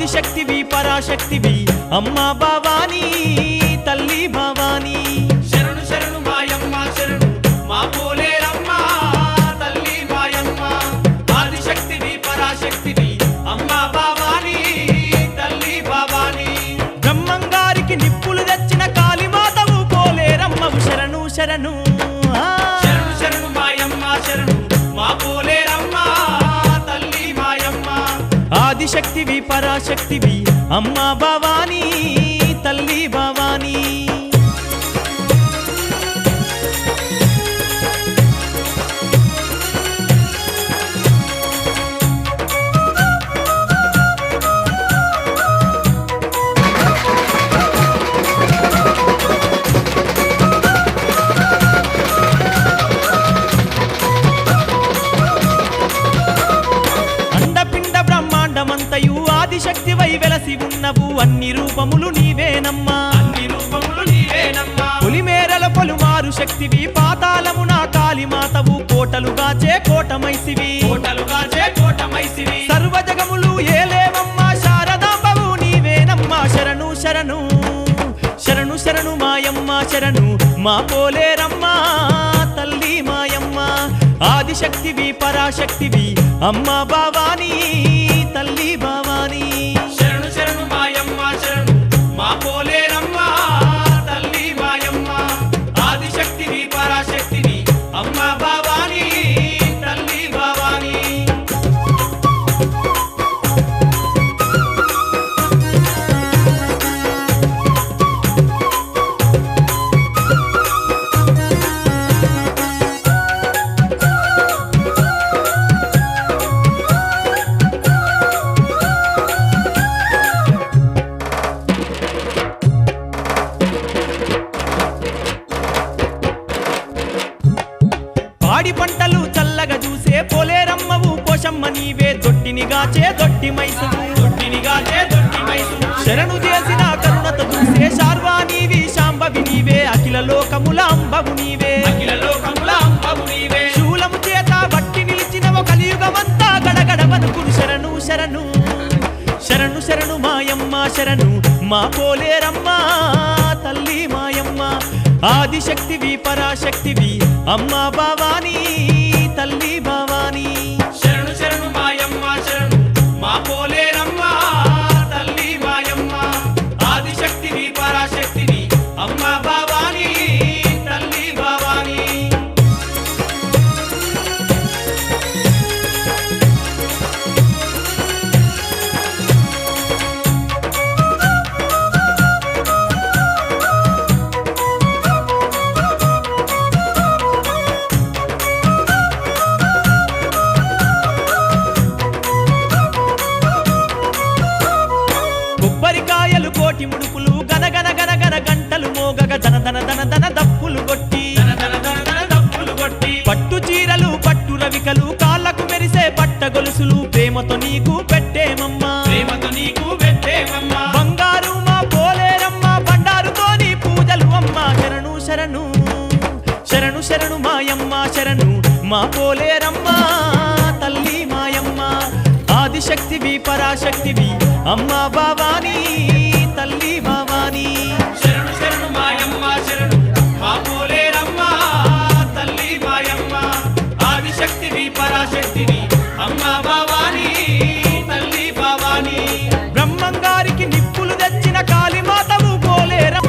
ఆదిశక్తివి పరాశక్తివి అమ్మా భవానీ తల్లి భవానీ శరణు శరణు మాయమ్మ శరణు మా పోలేరమ్మ తల్లి మాయమ్మ ఆదిశక్తివి పరాశక్తివి అమ్మా భవానీ తల్లి భవానీ బ్రహ్మంగారికి నిప్పులు తెచ్చిన కాళీమాతవు పోలేరమ్మవు శరణు శరణు శరణు శరణు మాయమ్మ శరణు మా పోలేరమ్మ తల్లి మాయమ్మ ఆదిశక్తివి పరాశక్తివి అమ్మా భవానీ తల్లి భవానీ అంతయు ఆదిశక్తివై వెలసి ఉన్నవు అన్ని రూపములు నీవేనమ్మా అన్ని రూపములు నీవేనమ్మా పులిమేరల పొలుమారు శక్తివి పాతాళమున కాళీమాతవు కోటలుగాచే కోటమైసివి కోటలుగాచే కోటమైసివి సర్వజగములు ఏలేవమ్మా శారదాంబవు నీవేనమ్మా శరణు శరణు శరణు శరణు మాయమ్మ శరణు మా పోలేరమ్మా తల్లి మాయమ్మ ఆదిశక్తివి పరాశక్తివి అమ్మా భవానీ తల్లి భవానీ శరణు శరణు మాయమ్మ శరణు మా పోలేరమ్మ తల్లి మాయమ్మ ఆదిశక్తివి పరాశక్తివి అమ్మా భవానీ తల్లి భవానీ పాడి పంటలు చల్లగా చూసే పోలేరమ్మవు పోషమ్మ నీవే దొట్టినిగాచే దొట్టి మైసువు దొట్టినిగాచే దొట్టి మైసువు శరణు చేసిన కరుణతో చూసే శార్వాణివి శాంభవి నీవే అఖిల లోకముల అంబవు నీవే అఖిల లోకముల అంబవు నీవే శూలము చేత బట్టి నిలిచినవ కలియుగమంతా గడగడ వనుకుడు శరణు శరణు శరణు శరణు మాయమ్మ శరణు మా పోలేరమ్మ తల్లి మాయమ్మ ఆదిశక్తివి పరాశక్తివి అమ్మా భవానీ తల్లి భవానీ శరణు శరణు మాయమ్మ శరణు మా పోలేరమ్మ తల్లి మాయమ్మ ఆదిశక్తివి పరాశక్తివి అమ్మా భవానీ తల్లి భవానీ కొబ్బరికాయలు కోటి ముడుపులు గనగన గనగన గంటలు మోగగ దన దన దన దన దప్పులు కొట్టి దన దన దన దన దప్పులు కొట్టి పట్టు చీరలు పట్టు రవికలు కాళ్ళకు మెరిసే పట్ట గొలుసులు ప్రేమతో నీకు పెట్టేమమ్మా ప్రేమతో నీకు పెట్టేమమ్మా బంగారు మా పోలేరమ్మ బండారుతో నీ పూజలు అమ్మా శరణు శరణు శరణు శరణు మాయమ్మ శరణు మా పోలేరమ్మ తల్లి మాయమ్మ ఆదిశక్తివి పరాశక్తివి అమ్మా భవానీ తల్లి భవానీ శరణు శరణు మాయమ్మ శరణు మా పోలేరమ్మ తల్లి మాయమ్మ ఆదిశక్తివి పరాశక్తివి అమ్మా భవానీ తల్లి భవానీ బ్రహ్మంగారికి నిప్పులు తెచ్చిన కాళీమాతవు పోలేరమ్మ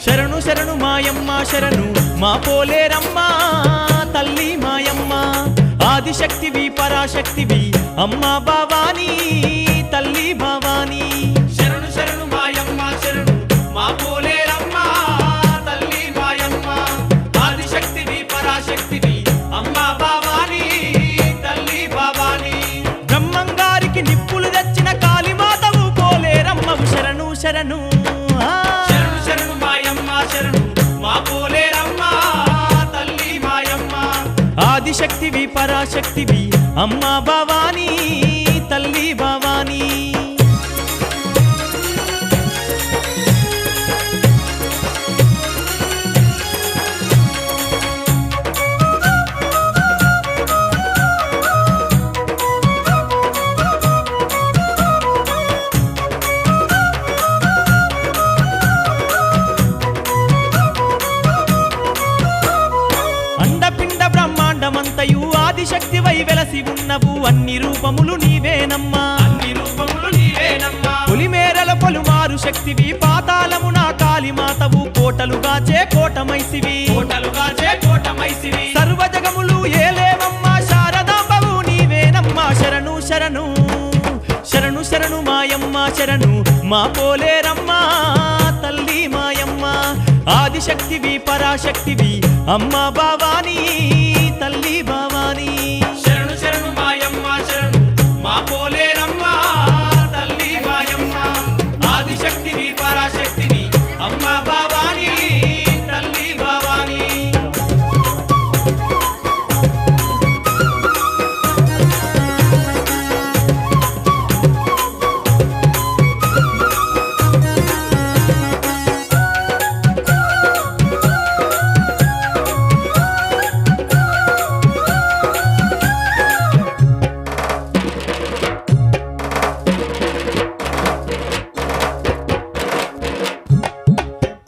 శరణు శరణు మాయమ్మ శరణు మా పోలేరమ్మ తల్లి మాయమ్మ ఆదిశక్తివి పరాశక్తివి అమ్మా భవానీ తల్లి భవానీ శరణు శరణు మాయమ్మ శరణు మా పోలేరమ్మ తల్లి మాయమ్మ ఆదిశక్తివి పరాశక్తివి అమ్మా భవానీ తల్లి భవానీ బ్రహ్మంగారికి నిప్పులు తెచ్చిన కాళీమాతవు పోలేరమ్మవు శరణు శరణు శరణు శరణు మాయమ్మ శరణు మా పోలేరమ్మ ఆదిశక్తివి పరాశక్తివి అమ్మా భవానీ తల్లి భవానీ అండపిండ బ్రహ్మాండమంతయు ఆదిశక్తివై వెలసి ఉన్నవు అన్ని రూపములు నీవేనమ్మా అన్ని రూపములు నీవేనమ్మా పులిమేరల పలుమారు శక్తివి పాతాళమున కాళీమాతవు కోటలుగాచే కోటమైసివి కోటలుగాచే కోటమైసివి సర్వజగములు ఏలేవమ్మా శారదాంబవు నీవేనమ్మా శరణు శరణు శరణు శరణు మాయమ్మ శరణు మా పోలేరమ్మా తల్లి మాయమ్మ ఆదిశక్తివి పరాశక్తివి అమ్మా భవానీ తల్లి భవానీ శరణు శరణు మాయమ్మ శరణు మా పోలేరమ్మ తల్లి మాయమ్మ ఆదిశక్తివి పరాశక్తివి అమ్మ భవానీ తల్లి భవానీ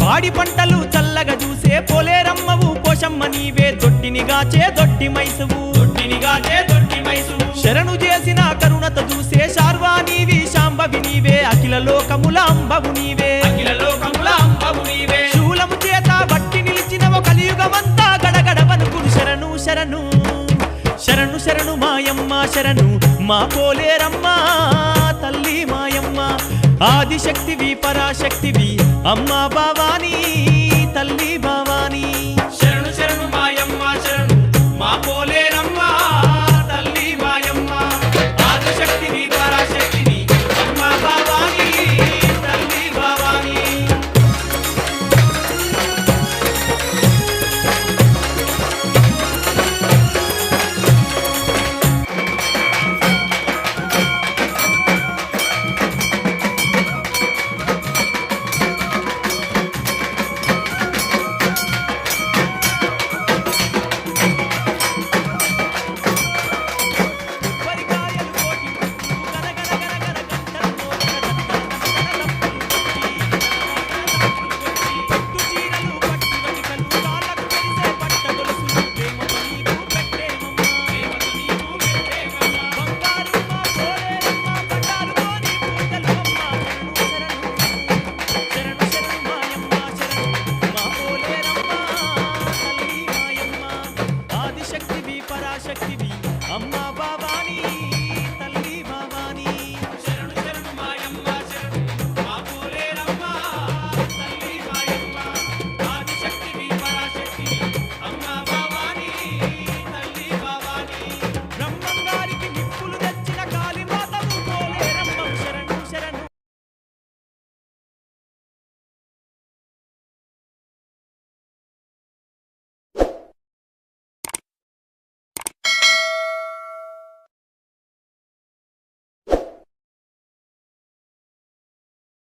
పాడి పంటలు చల్లగా చూసే పోలేరమ్మవు పోషమ్మ నీవే దొడ్డినిగాచే దొడ్డి మైసువు దొడ్డినిగాచే దొడ్డి మైసువు శరణు చేసిన కరుణత చూసే శార్వాణివి శాంభవి నీవే అఖిల లోకముల అంబవు నీవే అఖిల లోకముల అంబవు నీవే శూలము చేత బట్టి నిలిచినవ కలియుగమంతా గడగడ వనుకును శరణు శరణు శరణు శరణు మాయమ్మ శరణు మా పోలేరమ్మ తల్లి మాయమ్మ ఆదిశక్తివి పరాశక్తివి అమ్మా భవానీ